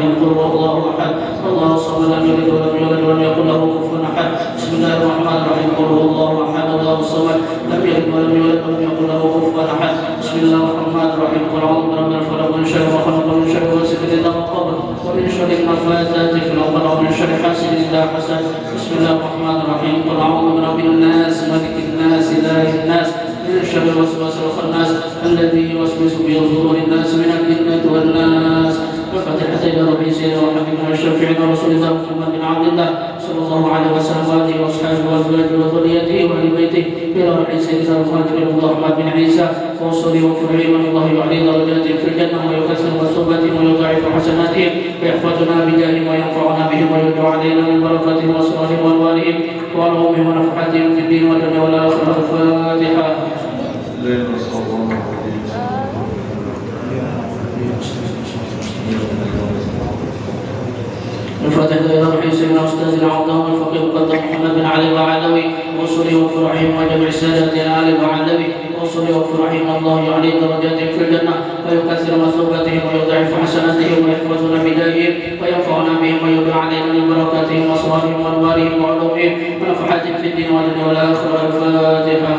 الرحيم قل هو الله أحد الله الصمد لم يلد ولم يولد ولم يكن له كفوا أحد بسم الله الرحمن الرحيم قل هو الله أحد الله الصمد لم يلد ولم يولد ولم يكن له كفوا أحد بسم الله الرحمن الرحيم قل أعوذ برب الفلق من شر ما خلق ومن شر غاسق إذا وقب ومن شر النفاثات في العقد ومن شر حاسد إذا حسد بسم الله الرحمن الرحيم قل أعوذ برب الناس ملك الناس إله الناس من شر الوسواس الخناس الذي يوسوس في صدور الناس من الجنة والناس وفتحت إلى ربي سيدنا وحبيبنا وشفيعنا ورسول الله محمد بن عبد الله صلى الله عليه وسلم وآله وأصحابه وأزواجه وذريته وأهل بيته إلى ربي سيدنا المهاجر محمد بن عيسى وصلي وفرعي من الله يعلي درجاتهم في الجنة ويكسر مثوباتهم ويضاعف حسناتهم ويحفظنا بجاههم وينفعنا بهم ويدعو علينا من بركاتهم وأسرارهم وأنوارهم وعلومهم ونفحاتهم في الدين والدنيا والآخرة. الفاتحة. الفاتحة إلى روح سيدنا أستاذنا عبدهم الفقيه مقدم محمد بن علي العلوي وصلي وفرحهم وجميع سادتنا علي العلوي وصلي وفرحهم الله يعلي درجاتهم في الجنة ويكثر مثوبتهم ويضاعف حسناتهم ويحفظنا بدايهم وينفعنا بهم ويبع علينا من بركاتهم وأسرارهم وأنوارهم وعلومهم ونفحاتهم في الدين والدنيا والآخرة. الفاتحة.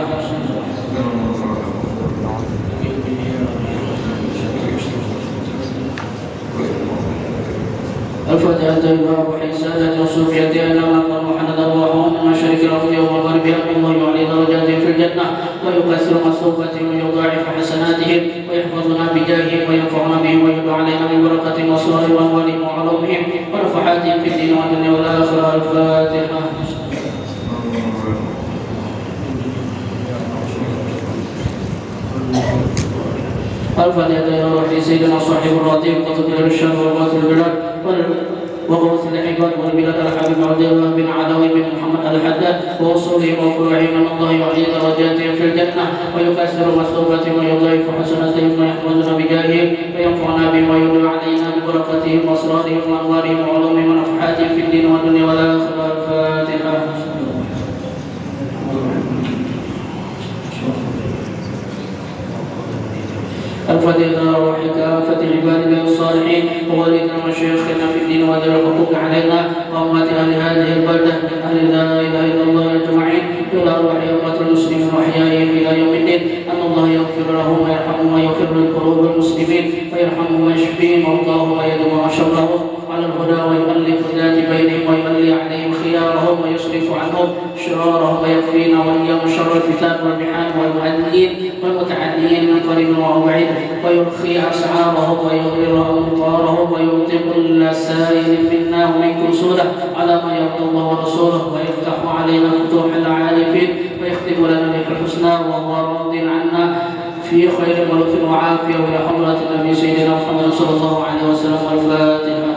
الفاتحة إلى روح سادة وصوفية أئمة محمد الروحون من مشارق الأرض ومغاربها الله يعلي درجاتهم في الجنة ويكثر مثوبتهم ويضاعف حسناتهم ويحفظنا بجاههم وينفعنا بهم ويبع علينا من بركاتهم وأسرارهم وأنوارهم وعلومهم ونفحاتهم في الدين والدنيا والآخرة. الفاتحة. الفاتحة إلى روح سيدنا صاحب الراتب قطب الشام وغاث البلاد وغوث العباد والبلاد الحبيب عبد الله بن عدوي بن محمد الحداد ووصولهم وفروعهم من الله يعلي درجاتهم في الجنة ويكسر مثوبتهم ويضاعف حسناتهم ويحفظنا بجاههم وينفعنا بهم ويدعو علينا ببركاتهم واسرارهم وانوارهم وعلومهم ونفحاتهم في الدين والدنيا والاخره. الفاتحه. الفاتحة روح كافة عباد الله الصالحين ووالدنا وشيخنا في الدين وذوي الحقوق علينا وأمة أهل هذه البلدة من أهل لا إله إلا الله أجمعين إلى روح أمة المسلمين وأحيائهم إلى يوم الدين أن الله يغفر لهم ويرحمهم ويغفر لقلوب المسلمين ويرحمهم ويشفيهم ويرضاهم ويدوم شرهم على الهدى ويؤلف ذات بينهم ويولي عليهم خيارهم ويصرف عنهم شرارهم ويكفينا وإياهم شر الفتان والمحن والمتعدين من قريب وبعيد ويرخي أسعارهم ويغفر أمطارهم ويؤتي كل سائل منا ومنكم سوده على ما يرضى الله ورسوله ويفتح علينا فتوح العارفين ويختم لنا بك الحسنى وهو راض عنا في خير ولطف وعافية وإلى حضرة النبي سيدنا محمد صلى الله عليه وسلم. الفاتحة.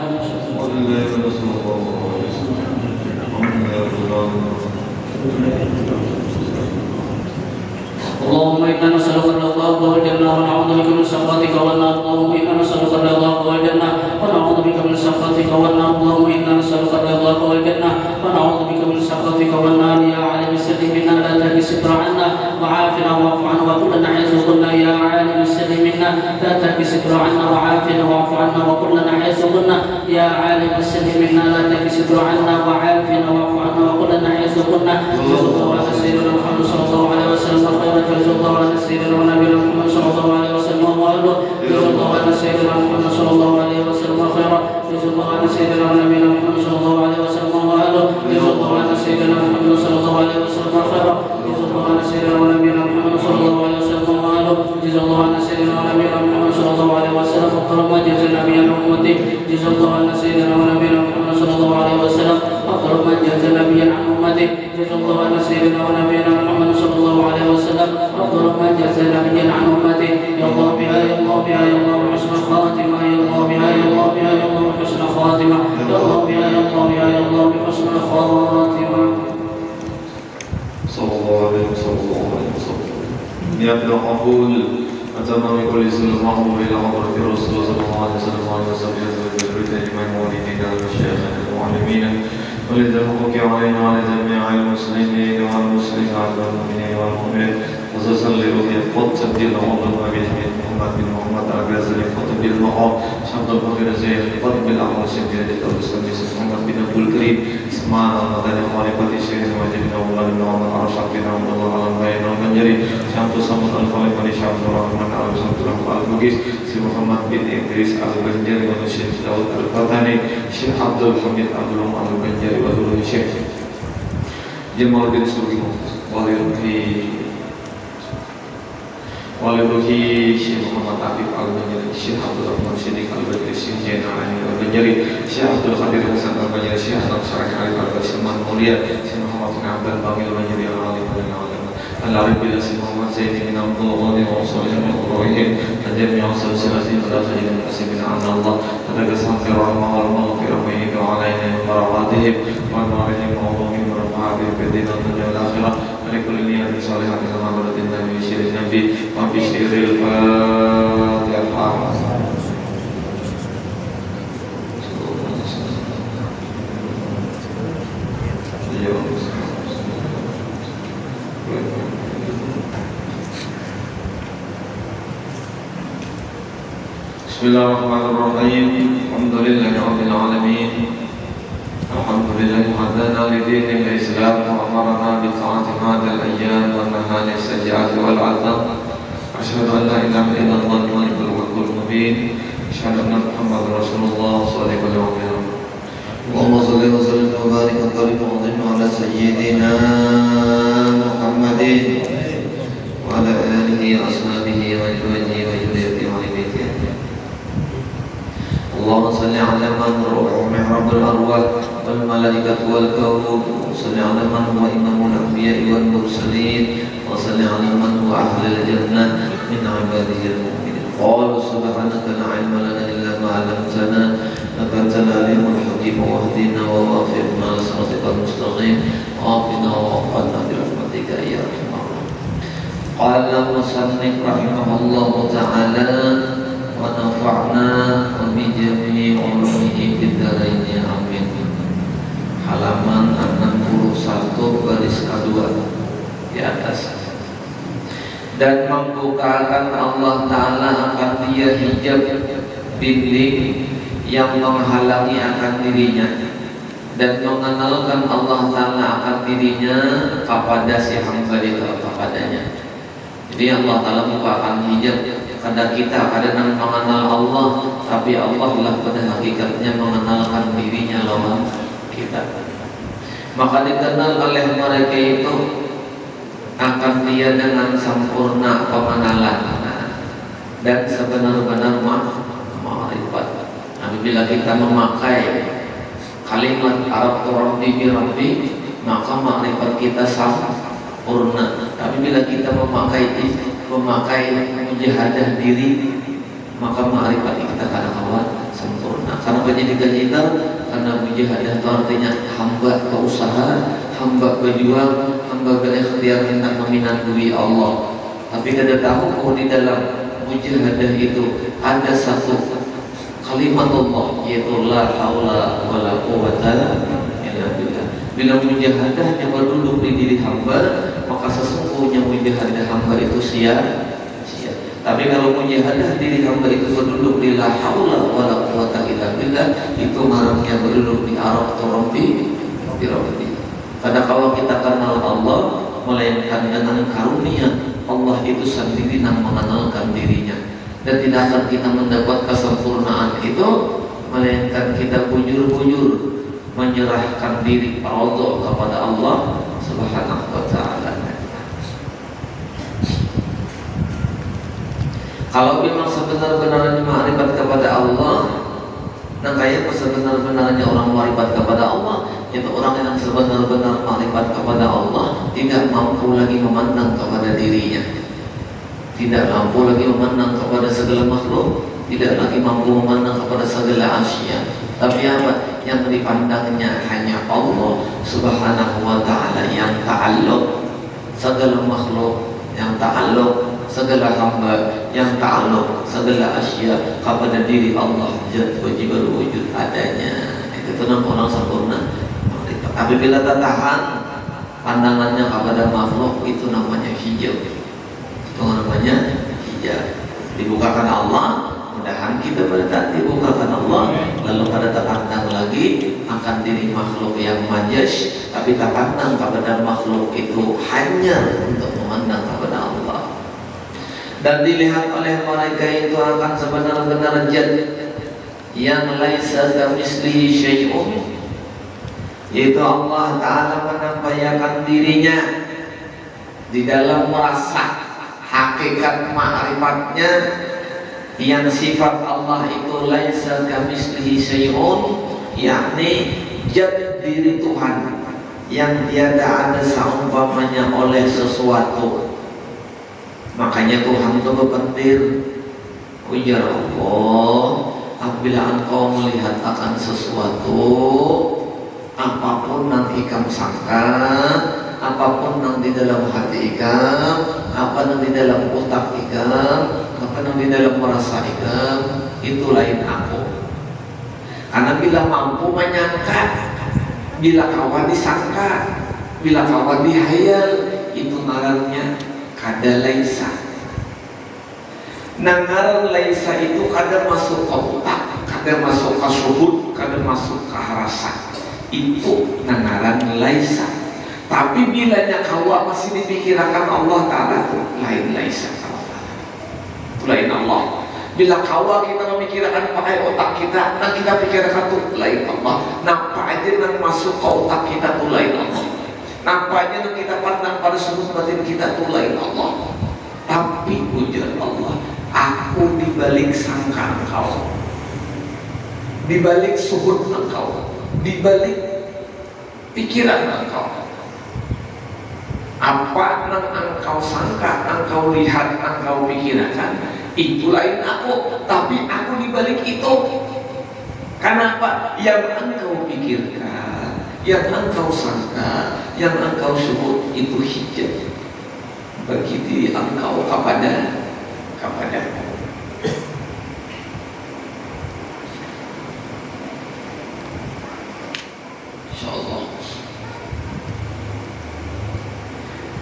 اللهم إنا نسألك الرضا والجنة ونعوذ بك من سخطك والنار. اللهم إنا نسألك الرضا والجنة ونعوذ بك من سخطك والنار. اللهم إنا نسألك الرضا والجنة ونعوذ بك من سخطك والنار. يا عالم السر منا لا تهدي ستر عنا وعافنا واعف عنا وكلنا حيث قلنا. يا عالم السر منا لا تهدي ستر عنا وعافنا واعف عنا وكلنا حيث قلنا. يا عالم السر منا لا تهدي ستر عنا وعافنا واعف عنا وكلنا حيث قلنا. جزا الله على سيدنا محمد صلى الله عليه وسلم خيرا. جزا الله على سيدنا ونبينا محمد صلى الله عليه وسلم وآله. جزا الله على سيدنا محمد صلى الله عليه وسلم خيرا. جزا الله على سيدنا ونبينا محمد صلى الله عليه وسلم وآله. جزا الله على سيدنا محمد صلى الله عليه وسلم خيرا. جزا الله على سيدنا ونبينا محمد صلى الله عليه وسلم وآله. جزا الله على سيدنا ونبينا محمد صلى الله عليه وسلم أفضل ما جزا النبي عن أمته. جزا الله على سيدنا ونبينا محمد صلى الله عليه وسلم أفضل ما جزا النبي عن أمته. جزا الله على سيدنا ونبينا محمد صلى الله عليه وسلم أفضل ما جزا النبي عن أمته. يا الله بها يا الله بها يا الله حسن الخاتمة. يا الله بها يا الله بها يا الله حسن الخاتمة. يا الله بها يا الله بها يا الله حسن الخاتمة. صلى الله عليه وسلم. يا ابن قبول أتمنى بكل سنة الله إلى حضرة رسول الله صلى الله عليه وسلم وعلى وسلم وذرية إيمان والدينا والشيخ المعلمين وللحقوق علينا وعلى جميع المسلمين والمسلمات والمؤمنين والمؤمنات وصلى لروح القدس الدين الله بهم Muhammad bin Muhammad Al-Ghazali Khatib bin Maqam Syamsul Fakir Zaid Khatib bin Ahmad Syekh bin Al-Ustaz Muhammad bin Abdul Karim Ismail Al-Madani Khalifati Syekh Wajib bin Abdullah bin Muhammad Al-Rasyad bin Abdullah Al-Bayan Al-Banjari Syamsul Samud Al-Khalifati Syamsul Rahman Al-Syamsul Al-Bugis Syekh Muhammad bin Idris Al-Banjari wa Syekh Daud Al-Fatani Syekh Abdul Hamid Abdul Al-Banjari wa Syekh Jamaluddin Sugi Waliruhi Syekh Muhammad Afif Al-Banjari Syekh Abdul Rahman Siddiq Al-Badri Syekh Jainal Al-Banjari Syekh Abdul Qadir Hasan Al-Banjari Syekh Abdul Sarang Arif Al-Basman Mulia Syekh Muhammad bin Abdul Bangil Banjari Al-Alim Al-Arif Bila Syekh Muhammad Zaid bin Abdul Ghani wa Usul Jami Al-Qur'ihim Najib yang Usul Silasi Berdasar Jami Al-Asib bin Allah Tadaga Samfir Rahmah Wal-Maghfir Rahmah Wa Alayna Barakatihim Wa Ma'arihim Ma'uduhim Barakatihim Bidin Al-Dunya Al-Akhirah Malikul Niyati Salihati Al-Amaratin Nabi Syirih Nabi Wa Bishiril Fatihah Bismillahirrahmanirrahim. Alhamdulillahi rabbil alamin. Alhamdulillahi hadana li dinil Islam wa amarna bi ta'ati hadal ayyam wa nahana sayyi'ati wal 'adab. Asyhadu an la ilaha illallah al-malikul haqqul mubin. Asyhadu anna Muhammadar Rasulullah sallallahu alaihi wasallam. Allahumma shalli wa sallim wa barik wa karim wa 'azim ala sayyidina Muhammadin wa ala alihi wa ashabihi wa azwajihi wa dzurriyyatihi wa baitihi. اللهم صل على من روح محراب الأرواح والملائكة والكون وصل على من هو إمام الأنبياء والمرسلين وصل على من هو أهل الجنة من عباده المؤمنين قالوا سبحانك لا علم لنا إلا ما علمتنا إنك أنت العليم الحكيم واهدنا ووفقنا لصراطك المستقيم وعافنا وعافنا برحمتك يا أرحم الراحمين. قال المصنف رحمه الله تعالى ونفعنا وبجميع علومه fid dharain amin. Halaman 61 baris kedua di atas. Dan membukakan Allah Ta'ala akan dia hijab dinding yang menghalangi akan dirinya, dan mengenalkan Allah Ta'ala akan dirinya kepada si hamba itu kepadanya. Jadi Allah Ta'ala bukakan hijab karena kita kadang mengenal Allah, tapi Allah lah pada hakikatnya mengenalkan dirinya lawan kita. Maka dikenal oleh mereka itu akan dia dengan sempurna pengenalan dan sebenar-benar ma'rifat. Apabila kita memakai kalimat Arab Rabbi bi Rabbi, maka ma'rifat kita sempurna. Tapi bila kita memakai mujahadah diri, maka ma'rifat kita kadang-kadang sempurna. Karena pendidikan kita, karena mujahadah itu artinya hamba berusaha, hamba berjuang, hamba berikhtiar hendak meminangui Allah. Tapi kita tahu bahwa di dalam mujahadah itu ada satu kalimat Allah, yaitu la haula wala quwwata illa billah. Bila mujahadahnya berduduk di diri hamba, maka sesungguhnya mujahadah hamba itu sia-sia. Tapi kalau mujahadah diri hamba itu berduduk di la haula wala quwwata illa billah, itu marahnya berduduk di Arab Rabbi bi Rabbi. Karena kalau kita kenal Allah, melainkan dengan karunia Allah itu sendiri yang mengenalkan dirinya, dan tidak akan kita mendapat kesempurnaan itu melainkan kita bujur-bujur menyerahkan diri tawadhu kepada Allah Subhanahu wa ta'ala. Kalau memang sebenar-benarnya ma'rifat kepada Allah, nah kayak sebenar-benarnya orang ma'rifat kepada Allah, itu orang yang sebenar-benar ma'rifat kepada Allah tidak mampu lagi memandang kepada dirinya, tidak mampu lagi memandang kepada segala makhluk, tidak lagi mampu memandang kepada segala asya. Tapi apa yang dipandangnya hanya Allah Subhanahu wa ta'ala, yang ta'alluq segala makhluk, yang ta'alluq segala hamba, yang ta'alluq segala asya kepada diri Allah Jalla wujud adanya. Itu orang sempurna. Apabila tertahan pandangannya kepada makhluk, itu namanya hijab. Itu namanya hijab. Dibukakan Allah, mudahan kita pada saat dibukakan Allah, lalu pada terpandang lagi akan diri makhluk yang majas, tapi terpandang kepada makhluk itu hanya untuk memandang kepada Allah. Dan dilihat oleh mereka itu akan sebenar-benar zat yang laisa kamitslihi syai'un, yaitu Allah Ta'ala menampakkan dirinya di dalam merasa hakikat ma'rifatnya yang sifat Allah itu laisa kamitslihi syai'un, yakni zat diri Tuhan yang tiada ada seumpamanya oleh sesuatu. Makanya Tuhan itu berpentir, ujar Allah, apabila engkau melihat akan sesuatu, apapun yang ikam sangka, apapun yang di dalam hati ikam, apa yang di dalam otak ikam, apa yang di dalam merasa ikam, itu lain aku. Karena bila mampu menyangka, bila kawan disangka, bila kawan dihayal, itu ngarannya kada laisa. Nah, ngaran laisa itu kada masuk ke otak, kada masuk ke syuhud, kada masuk ke rasa. Itu ngaran laisa. Tapi bila kawa masih dipikirkan Allah Ta'ala, itu lain laisa. Itu lain Allah. Bila kawa kita memikirkan pakai otak kita, dan kita pikirkan itu lain Allah. Nampak aja yang masuk ke otak kita itu lain Allah. Nampaknya yang kita pandang pada sudut batin kita itu lain Allah. Tapi ujar Allah, aku dibalik sangka engkau, dibalik suhud engkau, dibalik pikiran engkau. Apa yang engkau sangka, engkau lihat, engkau pikirkan, itu lain aku. Tapi aku dibalik itu. Kenapa? Yang engkau pikirkan, yang engkau sangka, yang engkau sebut itu hijab bagi diri engkau kepada insyaallah.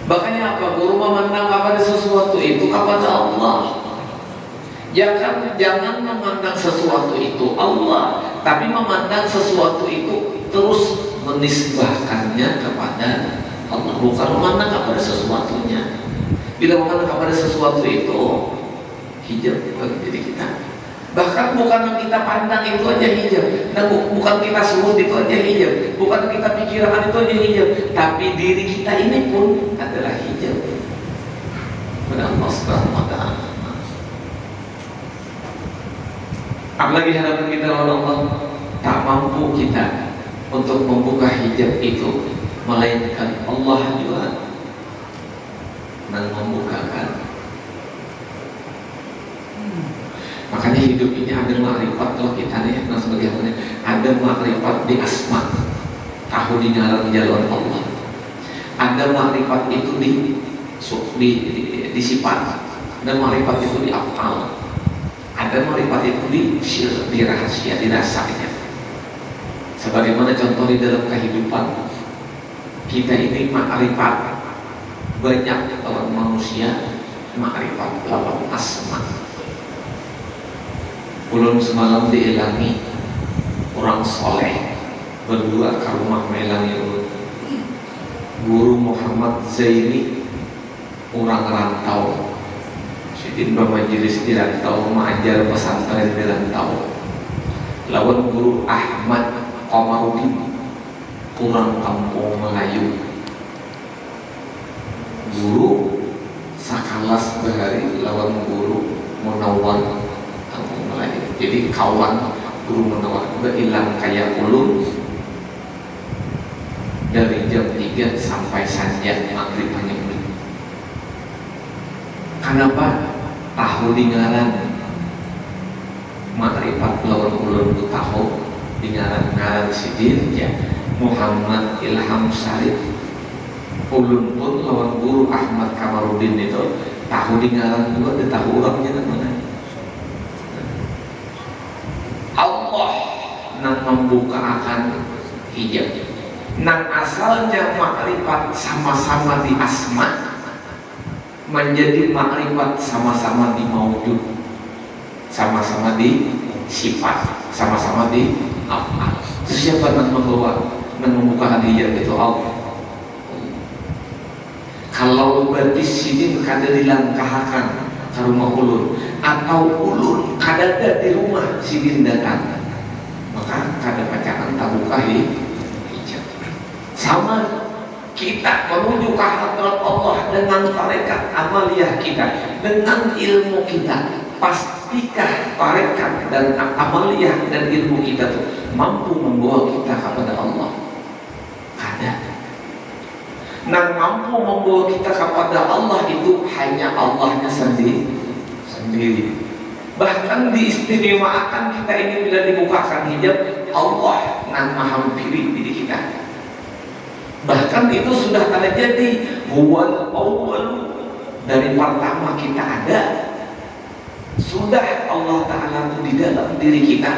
Makanya apa? Guru memandang kepada sesuatu itu kepada Allah. Jangan memandang sesuatu itu Allah, tapi memandang sesuatu itu terus menisbahkannya kepada Allah, bukan memandang kepada sesuatunya. Bila memandang kepada sesuatu itu hijab bagi diri kita. Bahkan bukan yang kita pandang itu aja hijab, nah, bukan kita sebut itu aja hijab, bukan kita pikirkan itu aja hijab, tapi diri kita ini pun adalah hijab pada Allah Subhanahu wa Ta'ala. Apalagi hadapan kita oleh Allah, tak mampu kita untuk membuka hijab itu, melainkan Allah juga yang membukakan. Makanya hidup ini ada makrifat. Kalau kita nih, nah sebagaimana ada makrifat di asma, tahu di dalam jalan Allah. Ada makrifat itu di sifat, ada makrifat itu di afal, ada makrifat itu di rahasia, di dasarnya. Sebagaimana contoh di dalam kehidupan kita ini makrifat banyak orang manusia, makrifat lawan asma. Ulun semalam diilangi orang soleh berdua ke rumah melangi Guru Muhammad Zaini, orang rantau. Sidin bermajelis di rantau, mengajar pesantren di rantau. Lawan Guru Ahmad Komarudin, orang kampung Melayu. Guru sakalas bahari lawan Guru Munawar kampung Melayu. Jadi kawan Guru Munawar hilang kayak ulun dari jam 3 sampai sanjat maghrib hanya beli. Kenapa? Tahu dengaran makrifat lawan ulun itu tahu dengaran sidin ya Muhammad Ilham Syarif. Ulun pun lawan Guru Ahmad Kamarudin itu tahu dengaran juga, dia tahu orangnya mana. Allah yang membuka akan hijab. Nang asalnya makrifat sama-sama di asma menjadi makrifat sama-sama di maujud. sama-sama di sifat, sama-sama di af'al. Siapa yang membuka hadiah itu Allah. Kalau berarti sidin kada dilangkahakan ke rumah ulun, atau ulun kada ada di rumah sidin datang, maka kada pacaran tabuka hijab. Sama kita menuju ke hadrat Allah dengan tarekat amaliyah kita, dengan ilmu kita. Pastikah tarekat dan amaliyah dan ilmu kita tuh mampu membawa kita kepada Allah? Kada. Nah, mampu membawa kita kepada Allah itu hanya Allahnya sendiri. Bahkan diistimewaakan kita ini bila dibukakan hijab, Allah yang menghampiri diri kita. Bahkan itu sudah terjadi. Huwal awwal, dari pertama kita ada, sudah Allah Ta'ala itu di dalam diri kita.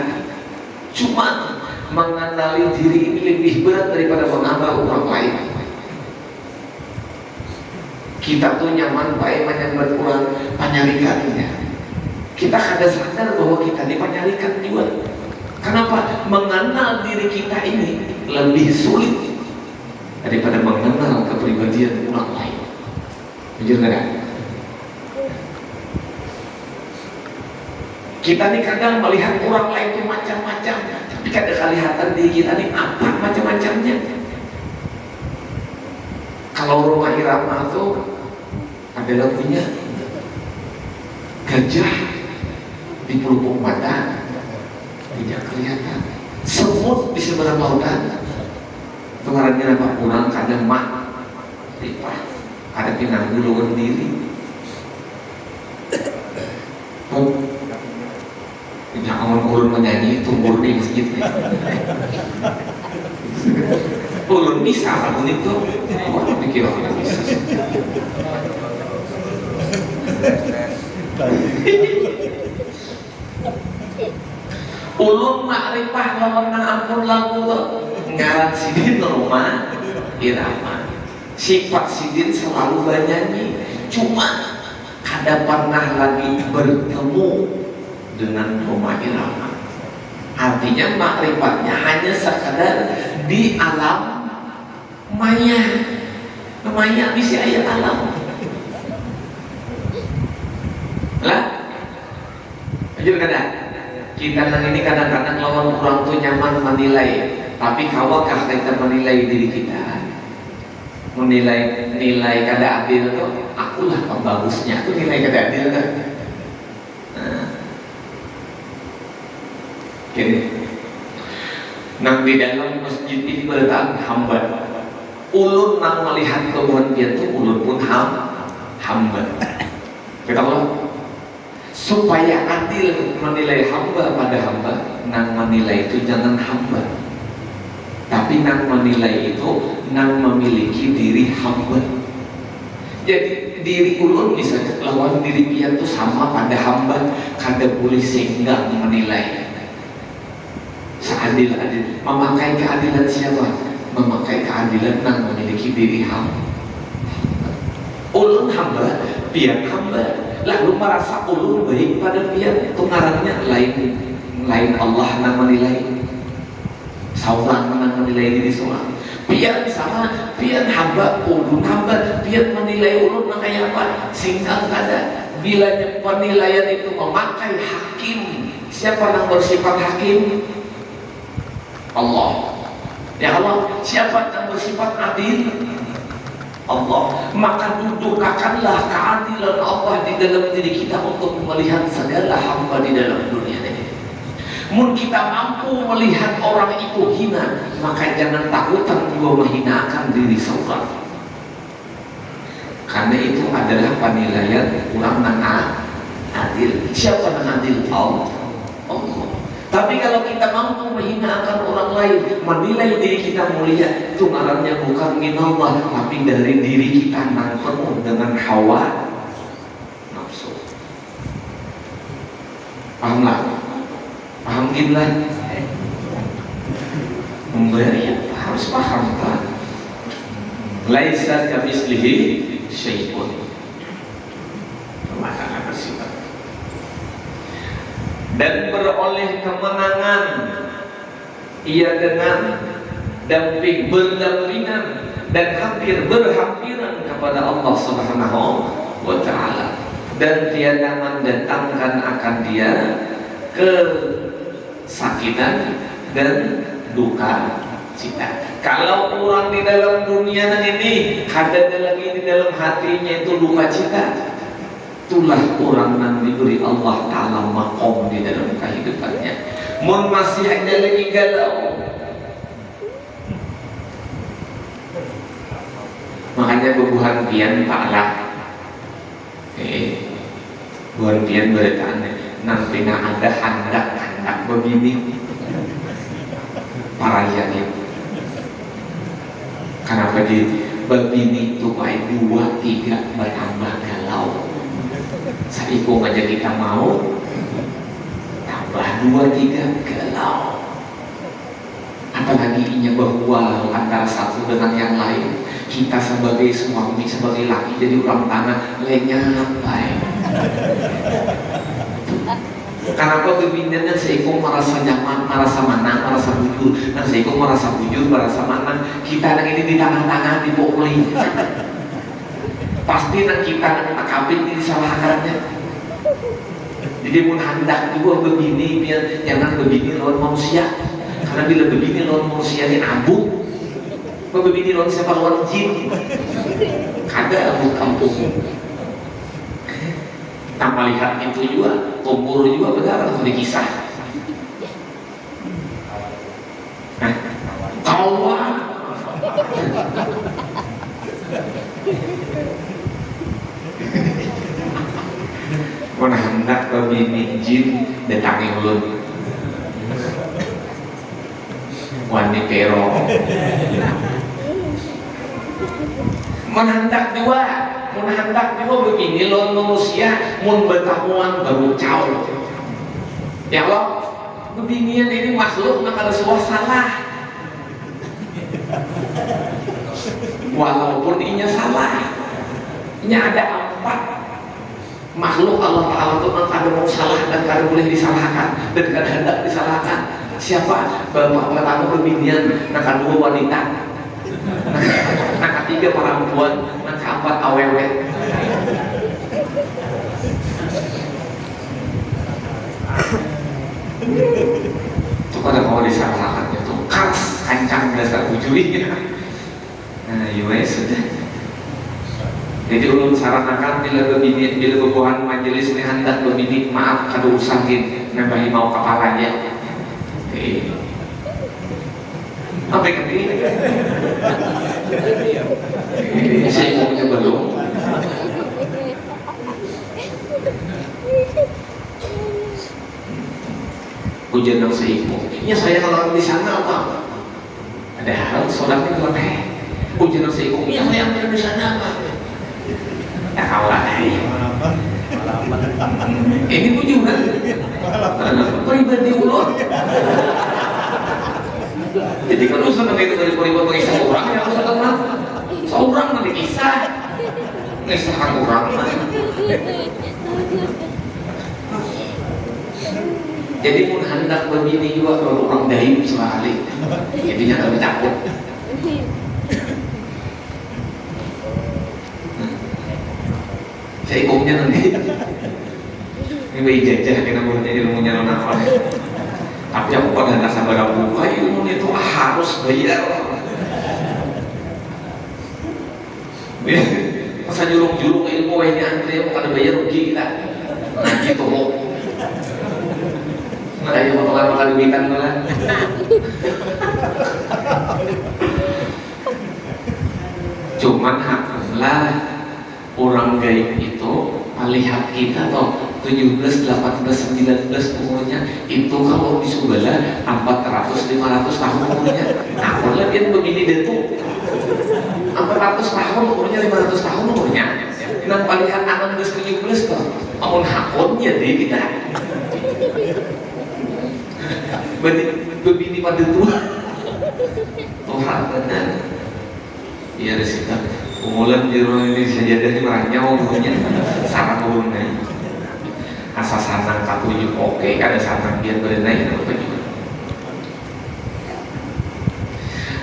Cuma mengenali diri ini lebih berat daripada mengenal orang lain. Kita tuh nyaman baik menyambat orang penyarikannya. Kita kada sadar bahwa kita ini penyarikan juga. Kenapa? Mengenal diri kita ini lebih sulit daripada mengenal kepribadian orang lain. Jujur kada? Kita ini kadang melihat orang lain itu macam-macam, tapi kada kelihatan diri kita ini apa macam-macamnya. Kalau rumah irama tuh adalah punya gajah di pelupuk mata, tidak kelihatan. Semut di seberang lautan, pengarangnya apa? Kurang kadang mak ripah, ada pinang bulu diri. Jangan ulun menyanyi tumbur di masjid. Ulun bisa lagu itu, orang pikir orang bisa. Ulun makrifah lawan ampun lagu ngaran sidin rumah irama. Sifat sidin selalu bernyanyi, cuma kada pernah lagi bertemu dengan rumah irama. Artinya makrifatnya hanya sekadar di alam maya. Maya bisa ayat alam lah. Jujur kada? Kita ini kadang-kadang lawan orang tuh nyaman menilai, tapi kawakah kita menilai diri kita? Menilai kada adil tuh, akulah pembagusnya. Itu nilai kada adil kan? Gini. Nang di dalam masjid ini berletak hamba. Ulun nang melihat kebuhan dia tuh ulun pun hamba. Kita Allah supaya adil menilai hamba pada hamba, nang menilai itu jangan hamba, tapi nang menilai itu nang memiliki diri hamba. Jadi diri ulun misalnya lawan diri dia tuh sama pada hamba, kada boleh sehingga menilai. Seadil-adil, memakai keadilan siapa? Memakai keadilan nang memiliki diri hamba. Ulun hamba, biar hamba. Lalu merasa ulun baik pada biar, itu ngarannya lain Allah nang menilai. Seorang nang menilai diri seorang. Biar sama, biar hamba, ulun hamba, biar menilai ulun nang kayak apa? Sehingga kada. Bila penilaian itu memakai hakim, siapa yang bersifat hakim? Allah. Ya Allah, siapa yang bersifat adil? Allah. Maka dudukkanlah keadilan Allah di dalam diri kita untuk melihat segala hamba di dalam dunia ini. Mun kita mampu melihat orang itu hina, maka jangan takutan juga menghinakan diri seorang. Karena itu adalah penilaian orang yang adil. Siapa yang adil? Allah. Tapi kalau kita mampu menghinakan orang lain, menilai diri kita mulia, itu ngarannya bukan minallah, tapi dari diri kita yang penuh dengan hawa nafsu. Pahamlah? Paham gimana? Memberi harus paham kan? Laisa kamitslihi syai'un. Maka bersifat. dan beroleh kemenangan ia dengan berdampingan dan hampir berhampiran kepada Allah Subhanahu wa ta'ala, dan tiada mendatangkan akan dia kesakitan dan duka cita. Kalau orang di dalam dunia ini ada lagi di dalam hatinya itu duka cita, itulah orang yang diberi Allah Ta'ala makom di dalam kehidupannya. Mun masih ada lagi galau, makanya bebuhan pian Pak buhan pian beritanya nanti ada handak begini parahnya. Kenapa begini tuh baik 2-3 bertambah galau. Saiku aja kita mau tambah 2-3 galau, apalagi inya bahwa antara satu dengan yang lain. Kita sebagai suami, sebagai laki jadi orang tanah lenyap baik. Kenapa kebindahan seiko merasa nyaman, merasa mana, merasa bujur, dan seiko merasa bujur, merasa mana. Kita yang ini di tengah-tengah dipukuli. Pasti nak kita nak kabin ini disalahkannya. Jadi pun hendak juga begini, biar jangan begini lawan manusia. Karena bila begini lawan manusia ini abuk. Begini lawan siapa lawan jin. Kada abuk kampung. Tanpa lihat itu juga, tumbur juga benar atau dikisah. Kawan. Mana hendak begini jin datangi ulun. Wani pero. Menhendak juga begini lawan manusia mun betamuan baru caul. Ya Allah, beginian ini makhluk nak ada sebuah salah. Walaupun inya salah, inya ada 4 makhluk Allah Ta'ala itu kada mau salah dan kada boleh disalahkan dan kada hendak disalahkan. Siapa? Bapak pertama berbinian, nak kedua wanita, nak ketiga perempuan, nak keempat awewe. Itu kada mau disalahkan, itu keras kancang dasar bujurinya. Nah, ya sudah. Jadi ulun saranakan bila bebuhan majelis ini hendak berbini, maaf kada usahin nambahi mau kepalanya. Sampai ke sini. Saya mau coba belum. Hujan yang seibu. Ya saya kalau di sana apa? Ada hal solatnya lebih. Hujan yang seibu. Ya saya ambil di sana apa? Ya kalah. Ini bujuran. Pribadi ulun. Jadi kalau senang itu dari peribad mengisah orang, ya harus tenang. Seorang nanti kisah, mengisahkan orang. Jadi pun hendak begini juga kalau orang daim sekali, jadinya kami takut. Saya ikutnya nanti. Ini bayi jajah kita mulai ilmunya nonakal. Tapi aku pada hendak sabar buka ilmu itu harus bayar. Masa julung-julung ilmu ini antri kada bayar rugi kita. Nah gitu kok. Nah ayo makan duitan malah. Cuman haklah orang gaib itu melihat kita toh 17, 18, 19 umurnya itu kalau di sebelah 400, 500 tahun umurnya. Nah kalau dia begini dia tuh 400 tahun umurnya, 500 tahun umurnya. Nampak lihat anak 17 toh amun hakonnya deh kita. Begini pada tua Tuhan benar. Iya resita umulan di rumah ini saja dari meranyau umurnya sarang umurnya. asa sanang kapunyuk oke, kada sanang biar berenai apa juga.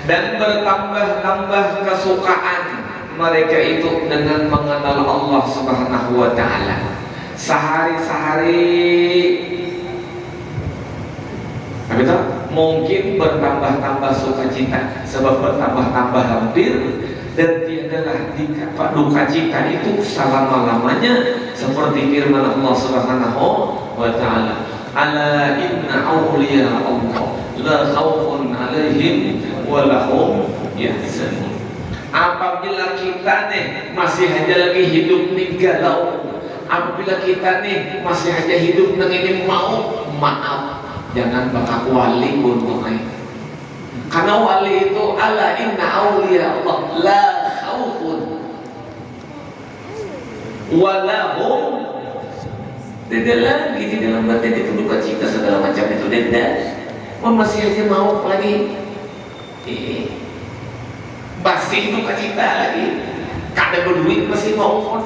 Dan bertambah-tambah kesukaan mereka itu dengan mengenal Allah Subhanahu wa Ta'ala. Sehari-hari mungkin bertambah-tambah sukacita, sebab bertambah-tambah hampir dan tiadalah duka cita itu selama-lamanya, seperti firman Allah Subhanahu wa Ta'ala, ala inna awliya Allah la khawfun alaihim wa lahum yahzanun. Apabila kita nih masih aja lagi hidup nih galau, apabila kita nih masih aja hidup nang ini mau maaf, jangan bakal wali untuk naik. Karena wali itu ala inna awliya Allah la khawfun walahum, tidak lagi di dalam batin itu duka cita segala macam itu tidak. Masih aja mau lagi masih duka cita lagi, kada berduit masih mau.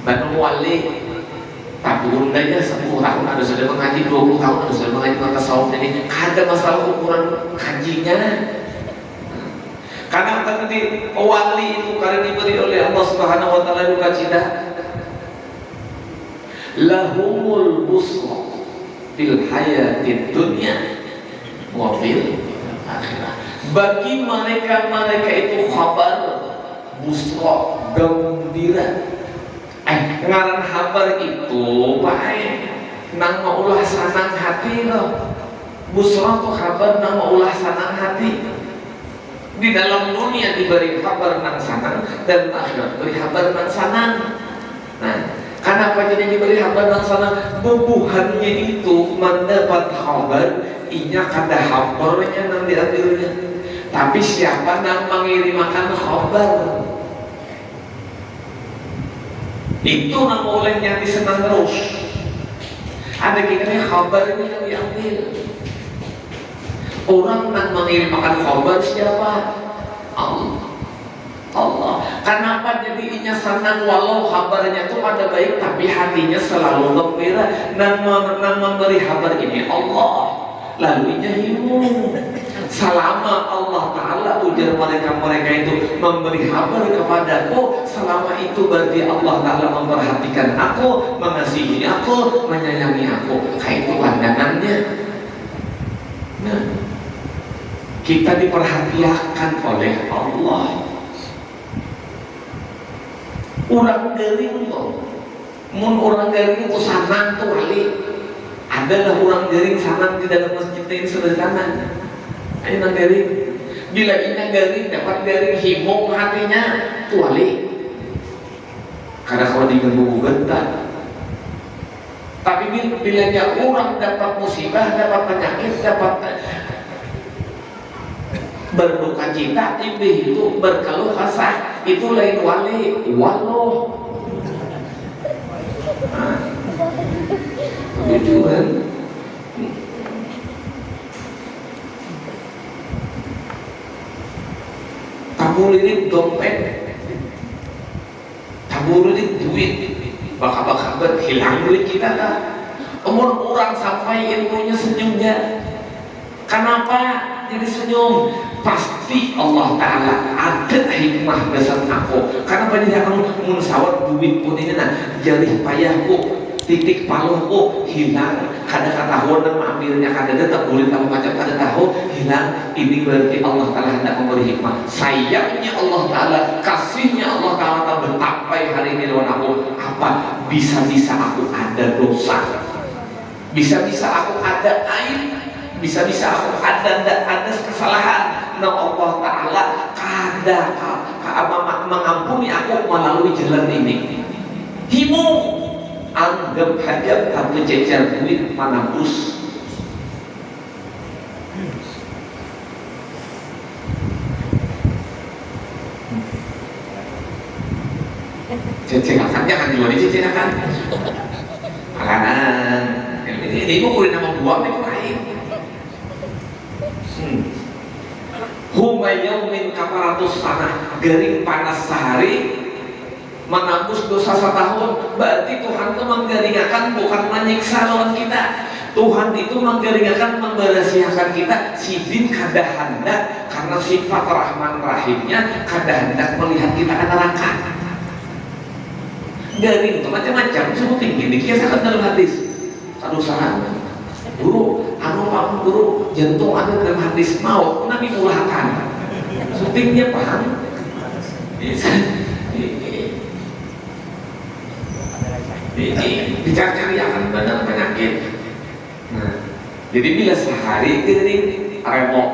Banu wali tapi undanya 10 tahun ada sudah mengaji, 20 tahun ada sudah mengaji maka tasawuf, jadi ada masalah ukuran kajinya. Karena tadi wali itu karena diberi oleh Allah Subhanahu wa Ta'ala duka cita, lahumul busra fil hayatid dunya wa fil akhirah. Bagi mereka itu kabar busra, gembira. Ngaran kabar itu baik nang maulah sanang hati loh. Busra tuh kabar nang maulah sanang hati. Di dalam dunia diberi kabar nang sanang dan akhirat beri kabar nang sanang. Nah, kenapa jadi diberi kabar nang sanang? Bubuhannya itu mendapat kabar, inya kada kabarnya nang diambilnya. Tapi siapa nang mengirimkan kabar? Itu nang oleh yang disenang terus. Ada kira kabar ini yang diambil. Orang nang mengirimkan kabar siapa? Allah. Kenapa jadinya senang walau kabarnya itu pada baik tapi hatinya selalu gembira? Nang memberi kabar ini Allah. Lalu inya hidup. Selama Allah Ta'ala ujar mereka itu memberi kabar kepadaku, selama itu berarti Allah Ta'ala memperhatikan aku, mengasihi aku, menyayangi aku. Kayak itu pandangannya. Nah, kita diperhatikan oleh Allah. Orang garing tuh, mun orang garing itu sanang tuh wali. Adalah orang garing sanang di dalam masjid ini sederhana. Ini garing, bila ini garing dapat garing himong hatinya tuh wali. Karena kalau diganggu bentar. Tapi bila orang dapat musibah, dapat penyakit, dapat berduka cita, itu berkeluh kesah, itu lain wali, walloh. Tujuan. Tabulirin dompet, tabulirin duit, bakal hilang duit kita lah. Umur orang sampai ilmunya senyumnya. Kenapa jadi senyum? Pasti Allah Ta'ala ada hikmah besar aku. Karena banyak kamu munsawat duit pun ini nah, jari payahku, titik paluhku hilang. Kada ketahuan dan mengambilnya, kada tetap boleh tahu macam kada tahu hilang. Ini berarti Allah Ta'ala hendak memberi hikmah. Sayangnya Allah Ta'ala, kasihnya Allah Ta'ala betapa hari ini lawan aku. Apa? Bisa-bisa aku ada dosa, bisa-bisa aku ada aib, bisa-bisa aku ada kesalahan. Nah Allah Ta'ala kada mengampuni aku melalui jalan ini. Himu anggap aja satu cecer duit manapus. Cecerakan jangan jual cecerakan. Makanan ini mau kulit nama buang itu lain. Humayaumin kaparatus sana, garing panas sehari menembus dosa setahun, berarti Tuhan itu menggeringakan, bukan menyiksa lawan kita. Tuhan itu menggeringakan, memberasiakan kita. Sidin kada hendak, karena sifat Rahman Rahimnya, kada hendak melihat kita ke neraka. Garing itu macam-macam, sebutin gini, kiasakan dalam hadis. Sadusahan, guru, paham guru, jantung ada dalam hadis, mau, Nabi mulahkan. Syutingnya paham? Dicari-cari akan benar penyakit. Nah, jadi bila sehari kering remok,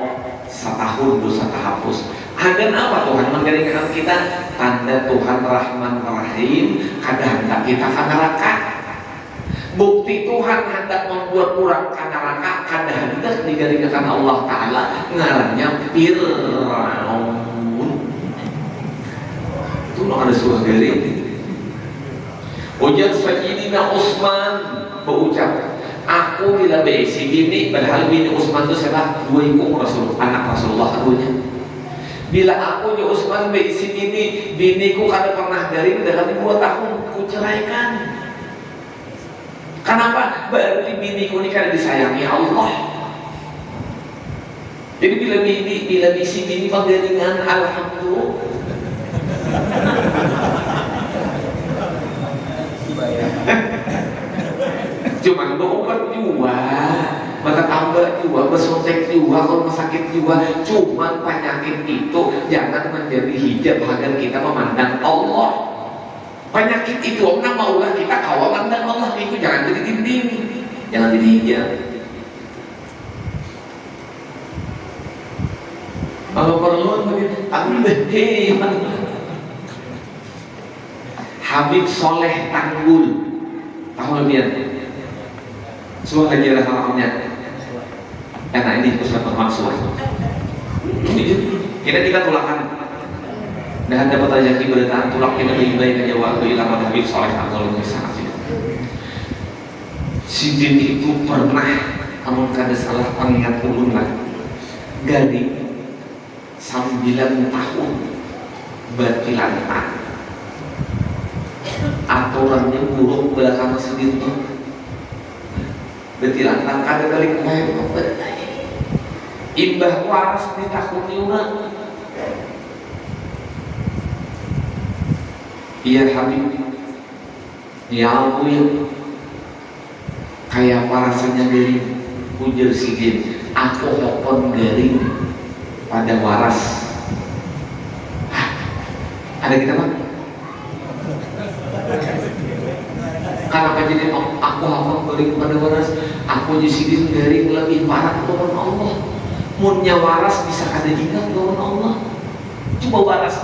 setahun dosa terhapus. Ada apa Tuhan menggeringkan kita? Tanda Tuhan Rahman Rahim, kadang hendak kita ke neraka. Bukti Tuhan hendak membuat orang ke neraka, kadang hendak digeringkan Allah Ta'ala, ngarannya Fir'aun. Itu ada surah garing. Ujar Sayyidina Utsman berucap, aku bila besi bini, padahal bini Utsman itu siapa? Dua ibu Rasul, anak Rasulullah keduanya. Bila aku di Utsman besi biniku kada pernah garing dalam 2 tahun, ku ceraikan. Kenapa? Berarti biniku ini kada disayangi Allah. Jadi bila bisi bini penggaringan, alhamdulillah. Cuman berobat juga, maka tambah juga, bersotek juga, kalau sakit juga. Cuman penyakit itu jangan menjadi hijab agar kita memandang Allah. Penyakit itu nama Allah kita kawal memandang Allah itu jangan jadi dinding, jangan jadi hijab. Kalau perlu begitu, Habib Soleh Tanggul, tahu lebih? Semua ajarah haramnya. Karena ini Ustaz Mansur. Kita tulakan. Dan dapat rezeki berdataan tulak kita lebih baik aja waktu ilmu Habib Soleh Tanggul ini sangat sih. Sidin itu pernah, kamu kada salah pengingat ulun lah, gading 9 tahun berkilantan. Aturannya buruk belakang sedih tuh. Berkilantan kada kali kemarin imbah waras ditakuti orang. Iya Habib, ya aku ya kayak rasanya garing. Ujar Sidin, aku hopon garing pada waras. Ada kita Pak? Kenapa jadi aku hafal garing pada waras? Aku Sidin garing lebih parah lawan Allah. Munnya waras bisa kada ingat lawan Allah. Coba waras,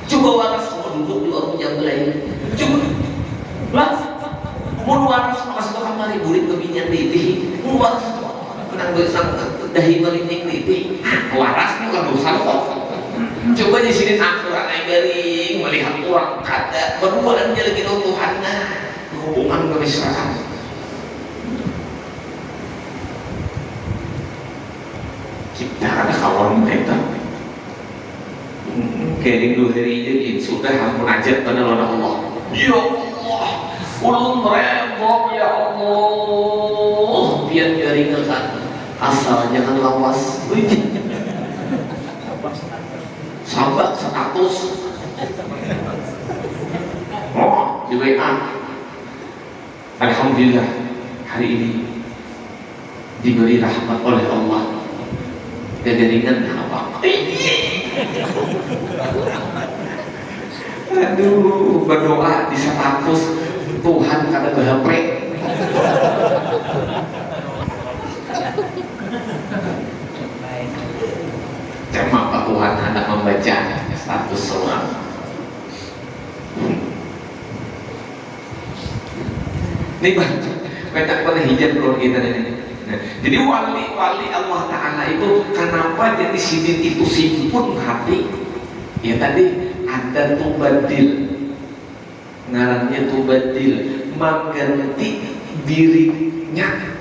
coba waras semua duduk di orang yang lain. Coba lah, mau waras makasih Tuhan mari burit kebinyan di mau waras menang bersama dahi melining di waras ini kan dosa kok. Coba di sini akurat garing melihat orang kada berdua dan dia lagi Tuhan hubungan kemesraan. Kita ada kawan mereka kayak 2 hari jadi sudah munajat pada Allah. Ya Allah, ulun repot ya Allah, biar garingan asal jangan lawas. Sahabat 100 di WA. Alhamdulillah hari ini diberi rahmat oleh Allah. Kegeringan apa? Aduh, berdoa di status Tuhan kata berhp. Cuma Pak Tuhan hendak membaca status seorang. Ini banyak pada hijab keluar kita ini. Nah, jadi wali-wali Allah Ta'ala itu kenapa jadi Sidin itu simpun hati? Ya tadi ada tubadil, ngarannya tubadil, mengganti dirinya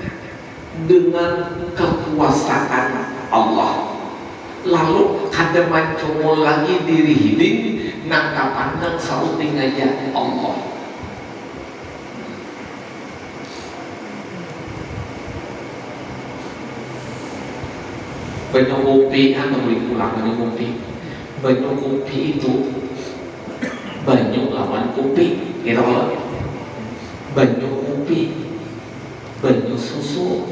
dengan kekuasaan Allah. lalu kada mancungul lagi diri hiding nangka pandang sauting aja Allah. Banyak kopi, anda boleh pulang banyak kopi. Banyak kopi itu banyak lawan kopi, gitu loh. Banyak kopi, banyak susu,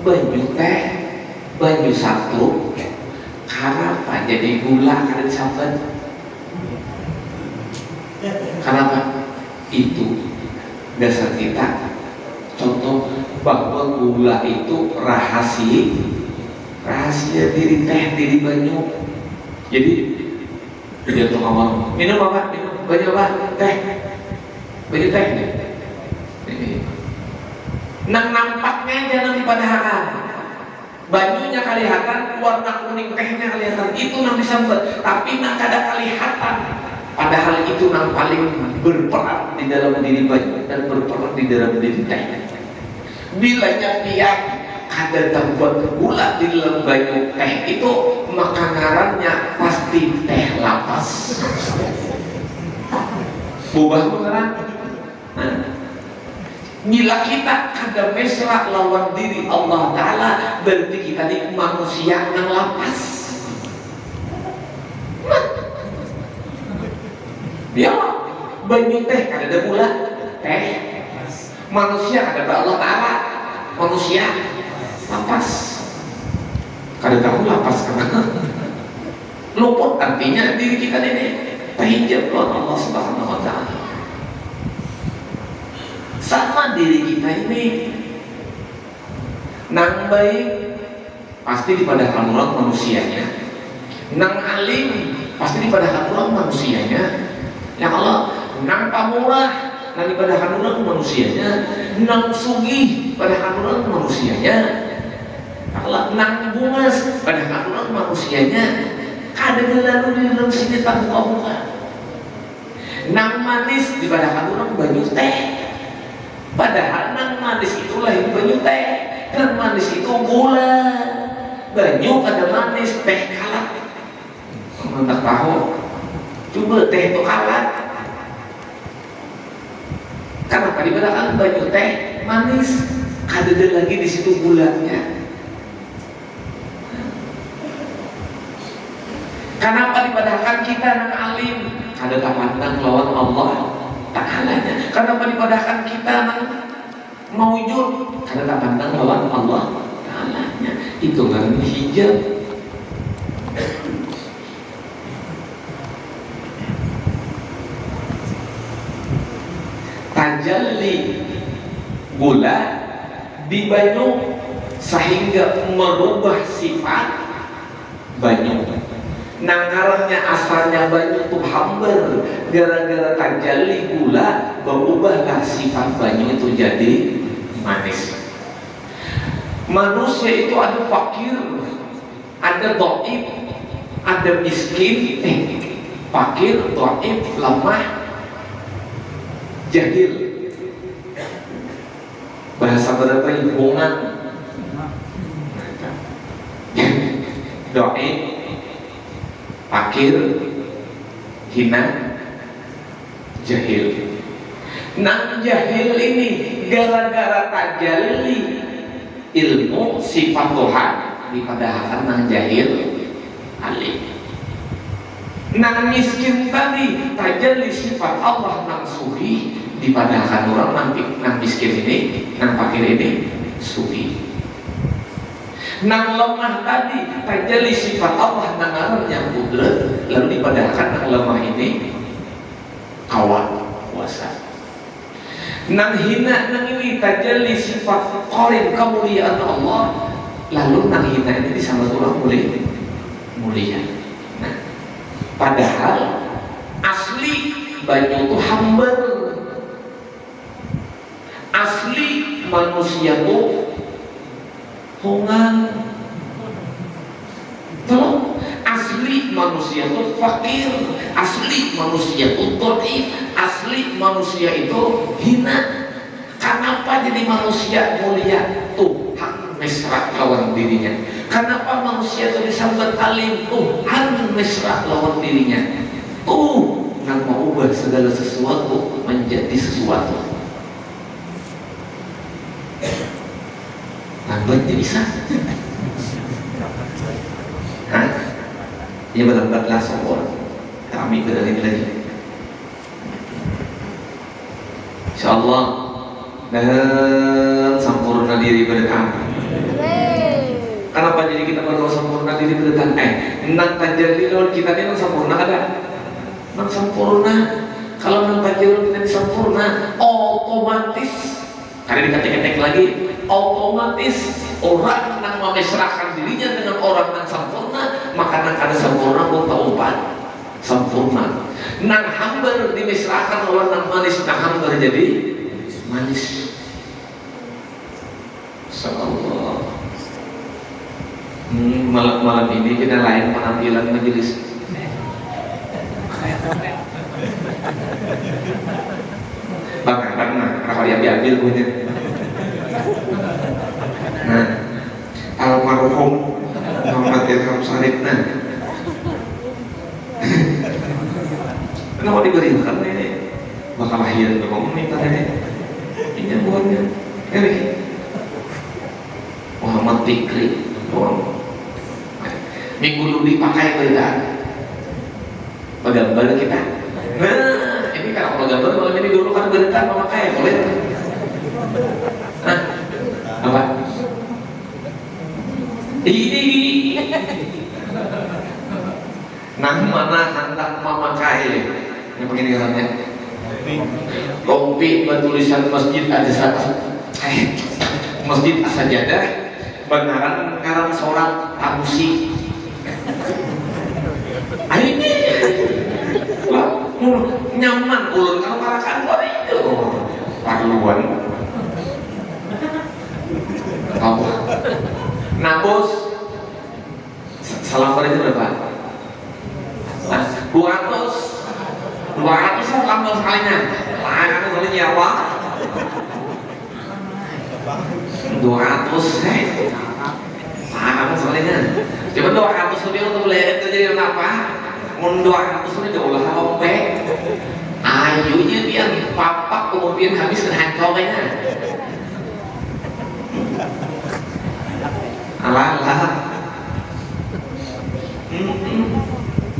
banyak teh, banyak satu. Kenapa jadi gula kada sahabat? Kenapa? Itu dasar kita. Contoh bahwa gula itu rahasia diri teh, diri banyak. Jadi dia tuh awal minum apa? Minum banyak apa? Teh, banyak teh. Nang nampaknya jangan dipadahakan. Banyunya kelihatan, warna kuning tehnya kelihatan, itu nang disambet. Tapi nang kada kelihatan. Padahal itu nang paling berperan di dalam diri banyu dan berperan di dalam diri teh. Bila dia kada tempat gula di dalam banyu teh itu, maka ngarannya pasti teh lapas. Bubah beneran. Nah, bila kita kada mesra lawan diri Allah Ta'ala, berarti kita ini manusia yang lapas. Ya, banyu teh kada ada gula teh. Manusia kada ada Allah Ta'ala, manusia lapas. Kada tahu lapas karena luput, artinya diri kita ini terhijab oleh Allah Subhanahu Wa Ta'ala. Sama diri kita ini nang baik pasti dipadahkan orang manusianya, nang alim pasti dipadahkan orang manusianya. Ya Allah, nang pamurah nang dipadahkan orang manusianya, nang sugih padahkan orang manusianya. Ya Allah, nang bungas padahkan orang manusianya. Kada lalu di dalam sini tak buka-buka. Nang manis dipadahkan orang banyu teh. Padahal nang manis itu lain banyu teh, kan manis itu gula. Banyu ada manis, teh kalat. Mentak tahu, coba teh itu kalat. Kenapa dibedakan banyu teh manis? Kada ada lagi di situ gulanya. Kenapa dipadahkan kita nang alim? Kada tak pandang lawan Allah Ta'alanya. Kenapa dipadahkan kita nang maujud? Kada tak pandang lawan Allah Ta'alanya. Itu kan hijab. Tajalli gula di banyu sehingga merubah sifat banyu. Nangkarannya asalnya banyu itu hambar, gara-gara tajalli gula berubahlah sifat banyu itu jadi manis. Manusia itu ada fakir, ada dhaif, ada miskin, fakir, dhaif, lemah, jahil. Bahasa berapa hubungan? Dhaif, fakir, hina, jahil. Nang jahil ini gara-gara tajalli ilmu sifat Tuhan dipadahkan nang jahil alim. Nang miskin tadi tajalli sifat Allah nang suhi dipadahkan orang nang miskin ini, nang fakir ini suhi. Nang lemah tadi tajalli sifat Allah nang aran yang kudrat, lalu dipadahkan nang lemah ini kawan kuasa. Nang hina nang ini tajalli sifat qarin kemuliaan Allah, lalu nang hina ini disambut orang mulia. Nah, padahal asli banyu itu hambar, asli manusia itu hongan. Tolong, asli manusia itu fakir, asli manusia itu dhaif, asli manusia itu hina. Kenapa jadi manusia mulia? Tuhan mesra lawan dirinya. Kenapa manusia itu bisa bertalim? Mesra lawan dirinya. Nang mau ubah segala sesuatu menjadi sesuatu. Lambat dia bisa. Hah? Dia berlambatlah sopor. Kami beralih lagi. InsyaAllah dan sempurna diri pada kami. Kenapa jadi kita berdoa sempurna diri pada kami? Nang tajalli lawan kita ini nang sempurna ada. Nang sempurna. Kalau nang tajalli kita sempurna, otomatis. Karena diketek-ketek lagi, otomatis orang nang memesrakan dirinya dengan orang nang sempurna, maka nang kada sempurna pun taubat sempurna. Nang hambar dimesrakan lawan nang manis, nang hambar jadi manis. Insyaallah. Malam ini kita lain penampilan majelis. Bakaran mah kalau yang diambil punya. Nah, almarhum Muhammad Ilham Sarif kenapa diberikan ini? Bakal lahir ngomong nih tadi. Ini buahnya. Ini Muhammad Fikri. Minggu dulu dipakai beda. Gambar kita. Nah, ini kalau gambar malam ini dulu kan berkah memakai boleh. Nah, apa? Ini. Nah, mana hendak memakai? Yang begini orangnya. Rompi bertulisan Masjid Masjid As-Sajadah. Benaran karang seorang tamusi. Ini nyaman ulun kalau parakan itu parluan. Apa? Nah bos, salam itu berapa? 200 salam sekalinya. Lah kan sekalinya apa? 200 kamu sekalinya. Cuma 200 lebih untuk beli itu jadi apa? Mun 200 ini jauh lah ope. Ayunya dia papak kemudian habis dengan hancurnya. Alah.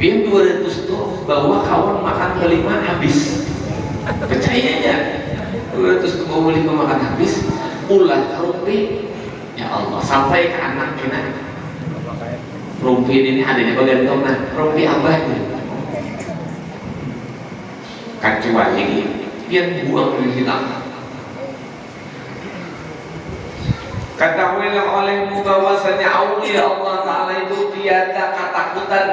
Biar 200 tuh bawa kawan makan kelima habis. Percaya aja. 200 tuh bawa 5 makan habis. Ulah rumpi. Ya Allah, sampai ke anak kita. Rumpi ini adanya bagian tengah. Rumpi abahnya. Kecuali dia buang di hilang. Ketahuilah olehmu bahwasanya aulia Allah Ta'ala itu tiada ketakutan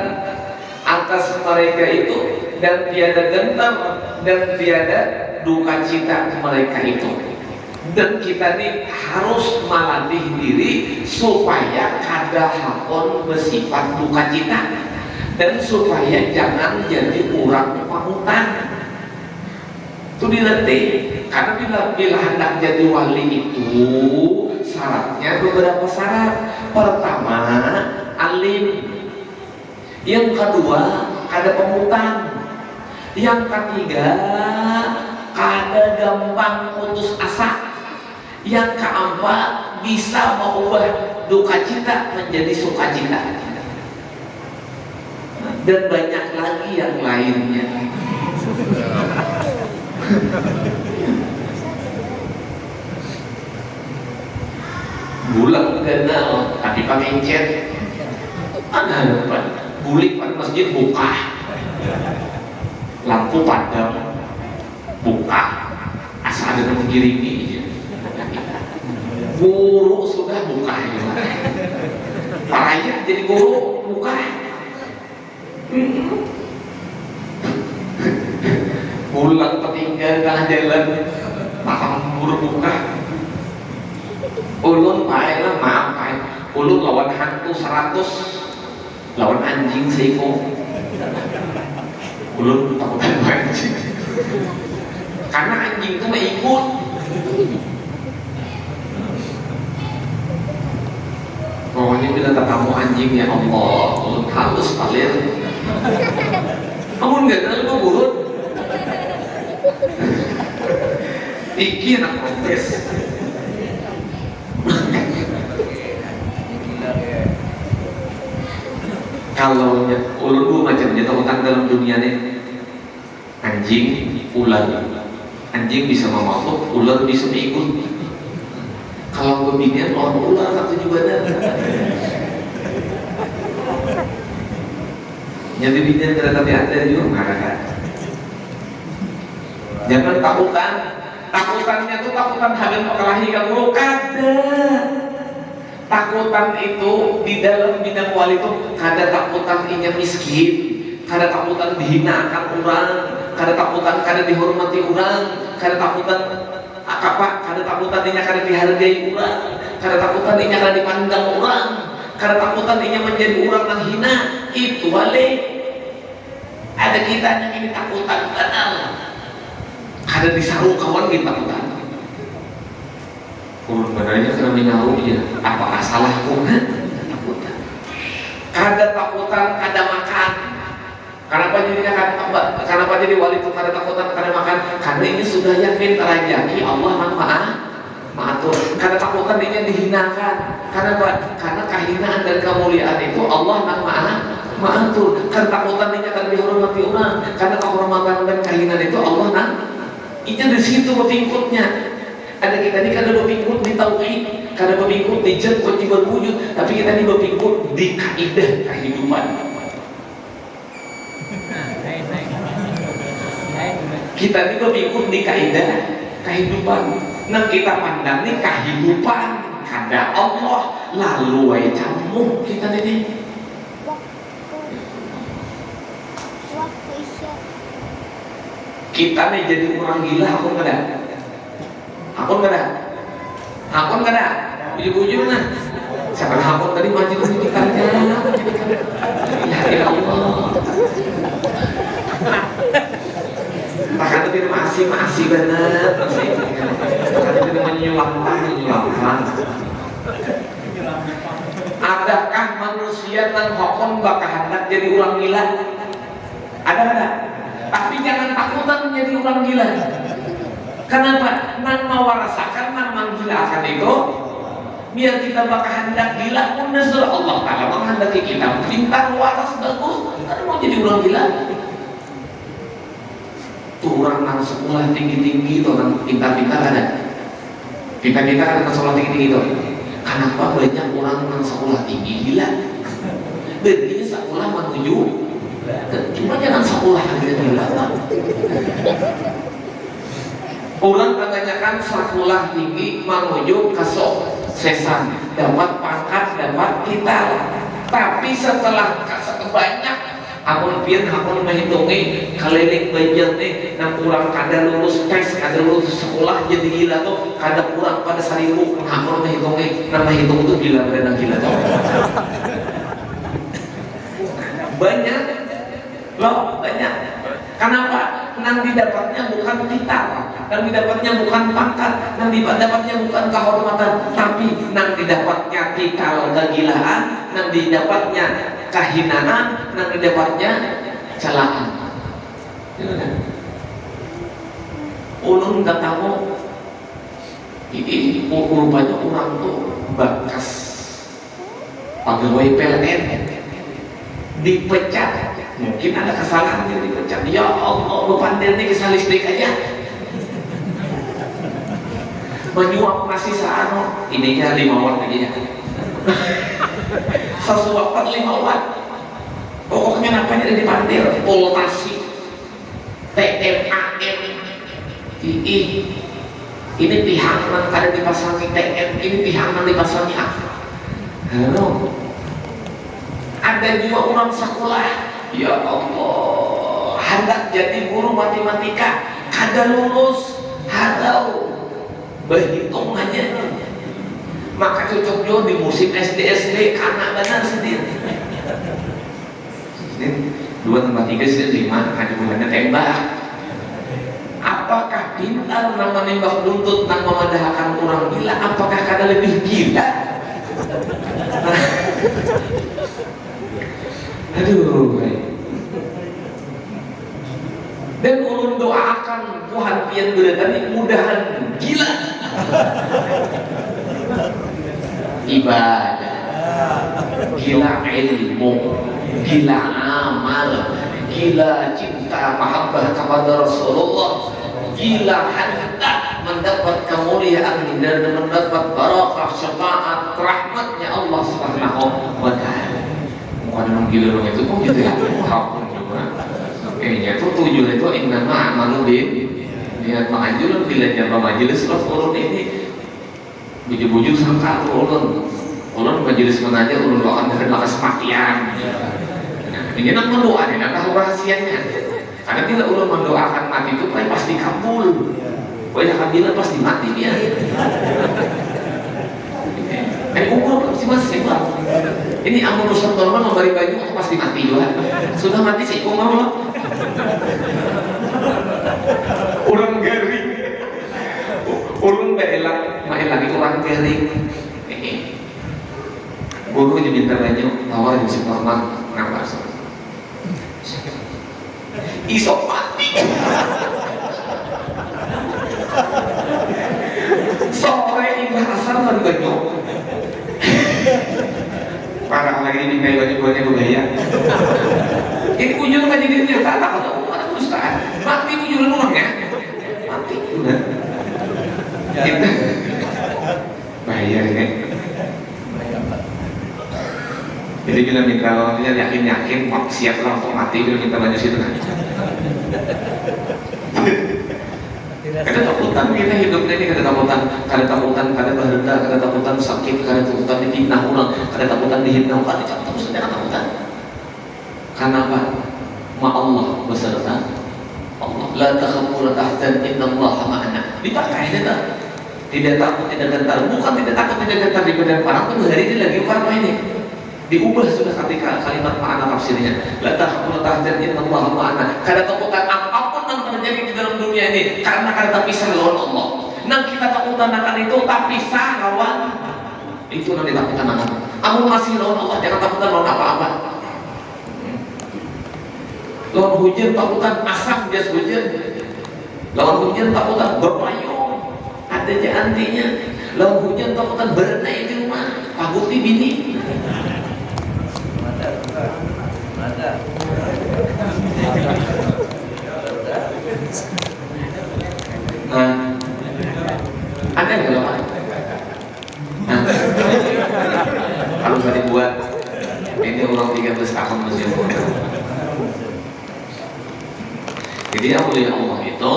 atas mereka itu, dan tiada dendam dan tiada duka cita mereka itu. Dan kita ini harus melatih diri supaya kada hakon bersifat duka cita, dan supaya jangan jadi orang panutan. Itu dilatih, karena bila hendak jadi wali itu syaratnya beberapa syarat. Pertama, alim. Yang kedua, kada pemutan. Yang ketiga, kada gampang putus asa. Yang keempat, bisa mengubah duka cita menjadi sukacita. Dan banyak lagi yang lainnya. Bulan kenal, tapi pakai chat. Ada depan, bulik pada masjid buka, lampu padam buka, asal ada yang mengirimi. Guru sudah buka, parahnya jadi guru buka. Bulan ketinggalan tengah jalan, makan guru buka. Ulun paelah maaf pae. Ulun lawan hantu 100, lawan anjing seiko. Ulun takutan anjing. Karena anjing itu mah ikut. Pokoknya bila tamu anjing ya Allah, ulun halus palir. Amun gak ada lu burut. Iki anak protes. Kalau ulun bu macam jatuh utang dalam dunia nih, anjing, ular. Anjing bisa memabuk, ular bisa mengikut. Kalau kebinian lawan ular satu juga ada. Jadi binian kada tapi ada juga nggak ada. Jangan takutan. Takutannya tuh takutan habis kelahi kamu kada. Takutan itu di dalam bidang wali itu kada takutan inya miskin, kada takutan dihinakan orang, kada takutan kada dihormati orang, kada takutan apa, kada takutan inya kada dihargai orang, kada takutan inya kada dipandang orang, kada takutan inya menjadi orang yang hina. Itu wali. Ada kita yang ini takutan benar, kada disaru kawan kita takutan. Urun badannya kena menyaru dia. Apa salahku? Takutan. Kada takutan, kada makan. Kenapa jadinya kenapa jadi wali itu kada takutan, kada makan? Karena ini sudah yakin terajaki Allah Maha-Atur. Kada takutan ini dihinakan. Karena kehinaan dan kemuliaan itu Allah Maha-Atur. Kada takutan ini kada dihormati orang. Karena kehormatan dan kehinaan itu Allah Ini di situ bertingkutnya. Ada kita ini kada berpingkut di tauhid, kada berpingkut di zat wajib wujud, tapi kita ini berpingkut di kaidah kehidupan. Kita ini berpingkut di kaidah kehidupan. Nah kita pandang ini kehidupan, kada Allah, lalu wae camu kita ini. Kita nih jadi orang gila, aku kada. Hakun kada? Bujur-bujur nah. Siapa hakun tadi maju pendidikannya? Ya Allah. Bahkan itu masih benar. Bahkan itu menyulapkan. Adakah manusia yang hakun bakal hendak jadi orang gila? Ada. Tapi jangan takutan menjadi orang gila. Kenapa? Nang mewarasakan, nang menggilakan itu biar kita bakal hendak gila pun nazar Allah Ta'ala menghendaki kita pintar, waras, bagus, kan mau jadi orang gila. Tuh orang nang sekolah tinggi-tinggi tuh, nang pintar-pintar ada. Pintar-pintar ada nang sekolah tinggi-tinggi tuh. Kenapa banyak orang nang sekolah tinggi gila? Berarti sekolah menuju, cuma jangan sekolah gila. Orang kebanyakan sekolah tinggi menuju ke suksesan, dapat pangkat, dapat titel. Tapi setelah banyak, aku menghitungi keliling banjir nih, dan kurang kada lulus tes, kada lulus sekolah jadi gila tuh, kada kurang pada 1000. Aku menghitungi, nama hitung itu gila berenang gila tuh. Banyak, loh banyak. Kenapa? Nang didapatnya bukan titel, nang didapatnya bukan pangkat, nang didapatnya bukan kehormatan, tapi nang didapatnya titel kegilaan, nang didapatnya kehinaan, nang didapatnya celaan. Ulun katamu, ini rupanya orang tuh bekas pegawai PLN dipecat. Mungkin ada kesalahan yang dipecat. Ya Allah, pandai ini kisah listrik aja. Menyuap nasi seano, ininya 5 watt aja ya. Sesuapan 5 watt. Pokoknya napanya ada di pantil, voltasi, TMAM, ini pihak yang ada dipasangi TM, ini pihak yang dipasangi apa? Halo. Ada juga orang sekolah, ya Allah, hendak jadi guru matematika, kada lulus, hadau, berhitungannya. Maka cocok juga di musim SD karena benar sendiri. 2 tambah 3 sih 5, ada bulannya tembak. Apakah pintar nama nembak buntut nang memadahkan orang gila? Apakah kada lebih gila? Aduh. Dan ulun doakan Tuhan pian beratani mudahan gila. Ibadah, gila ilmu, gila amal, gila cinta mahabbah kepada Rasulullah, gila hendak mendapat kemuliaan dan mendapat barakah syafaat rahmatnya Allah Subhanahu wa Ta'ala. Bukan gila dong itu kok gitu ya? Ampun juga. Kayaknya itu tujuan itu innama amalu niat ma'ajulun bila jamba majelis ulun ini bujuk-bujuk sangka ulun majelis mengajar ulun doakan dengan kesempatian. Nah, ini nak mendoa ini nak tahu rahasianya. Karena bila ulun mendoakan mati itu pasti kabul. Banyak bilang pasti mati dia. Umur masih bang. Ini amal rusak normal memberi baju atau pasti mati juga. Sudah mati sih umur lo. Orang garing. Orang berelang itu orang garing. Guru aja minta baju tawar di supermarket kenapa? Isok mati. Sore ini asal kan baju. Parah lagi ini kayak baju budaya. Ini kunjung kan jadi nyata tak ada orang ustaz. Mati kunjung rumahnya. Mati udah. Kita bayar ini. Jadi bila minta orangnya yakin siap lah untuk mati bila minta baju situ kan. Kada takutan kita hidupnya ini, kada takutan bahagia, kada takutan sakit, kada takutan difitnah ulang, kada takutan dihitnah ulang, kada takutan. Karena apa? Ma Allah beserta Allah. La takhafu la tahzan innallaha ma'ana. Dipakai itu. Tidak takut, tidak gentar. Bukan tidak takut, tidak gentar di badan parang itu hari ini lagi apa ini? Diubah sudah ketika kalimat ma'ana tafsirnya. La takhafu la tahzan innallaha ma'ana. Kada takutan apapun yang terjadi di dalam dunia ini karena kada terpisah lawan Allah. Nang kita takutan akan itu terpisah lawan itu nanti takutan akan. Amun masih lawan Allah jangan takutan lawan apa-apa. Lawan hujan takutan asam jas hujan. Lawan hujan takutan berpayung ada aja antinya. Lawan hujan takutan berenang di rumah paguti bini. Mata. Nah, ada nggak Pak? Nah, kalau nggak dibuat, ini orang 13 tahun masih muda. Jadi awliya Allah itu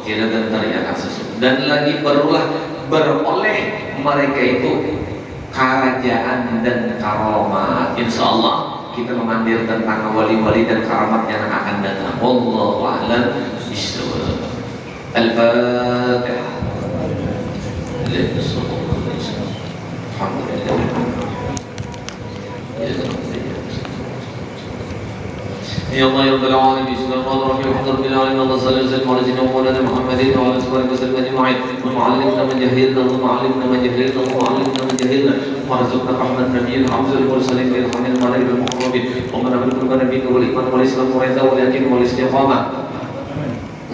tidak gentar yang sesuatu dan lagi beroleh mereka itu kerajaan dan karomat. Insya Allah kita memandir tentang wali-wali dan karamat yang akan datang. Wallahu a'lam bishawab. Al-Fatihah. Alhamdulillah. Ya Allah ya Rabbal alamin bismillahirrahmanirrahim alhamdulillahi wa sallallahu alaihi wa sallam ala Muhammadin wa ala alihi wa sallam ajma'in wa ma'allimna man jahilna wa ma'allimna man jahilna wa ma'allimna man jahilna wa razaqna rahmat nabiyyin hamdul mursalin bil hamdil malaikil muqarrabin wa man abdul nabiyyin wal iman wal islam wa ridha wal yaqin wal istiqamah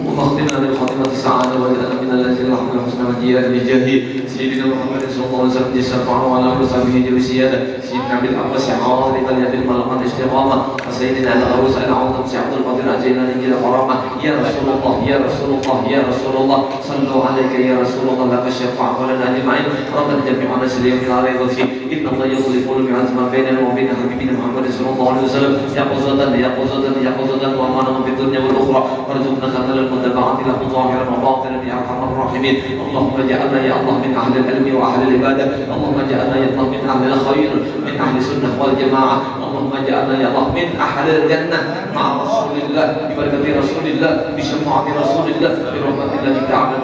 واختمنا بالخاتمة السعادة واجعلنا من الذين لهم الحسنى والجيران بجاه سيدنا محمد صلى الله عليه وسلم الشفاعة وعلى آله وصحبه جل السيادة سيدنا أبي العباس عارف اليد الملقى الاستقامة وسيدنا الغوث العظيم سي عبد القادر الجيلاني جل كرامة يا رسول الله يا رسول الله يا رسول الله صلوا عليك يا رسول الله لك الشفاعة ولنا أجمعين ربنا جميعنا سليم لا ريب فيه إن الله يخلف الميعاد ما بيننا وبين حبيبنا محمد صلى الله عليه وسلم يا قصدا وأمانة في الدنيا والأخرى وارزقنا خذل المتبعات له ظاهرا وباطنا يا أرحم الراحمين اللهم اجعلنا يا الله من أهل العلم وأهل العبادة اللهم اجعلنا يا الله من أهل الخير من أهل السنة والجماعة اللهم اجعلنا يا الله من أهل الجنة مع رسول الله ببركة رسول الله بشفاعة رسول الله برحمة الله تعالى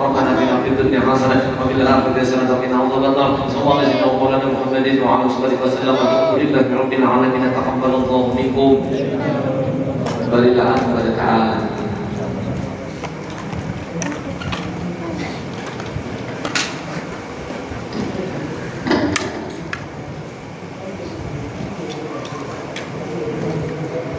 ربنا اتنا في الدنيا حسنة وفي الآخرة حسنة وقنا عذاب النار صلى الله عليه وسلم محمد وعلى آله وصحبه وسلم الحمد لله رب العالمين تقبل الله منكم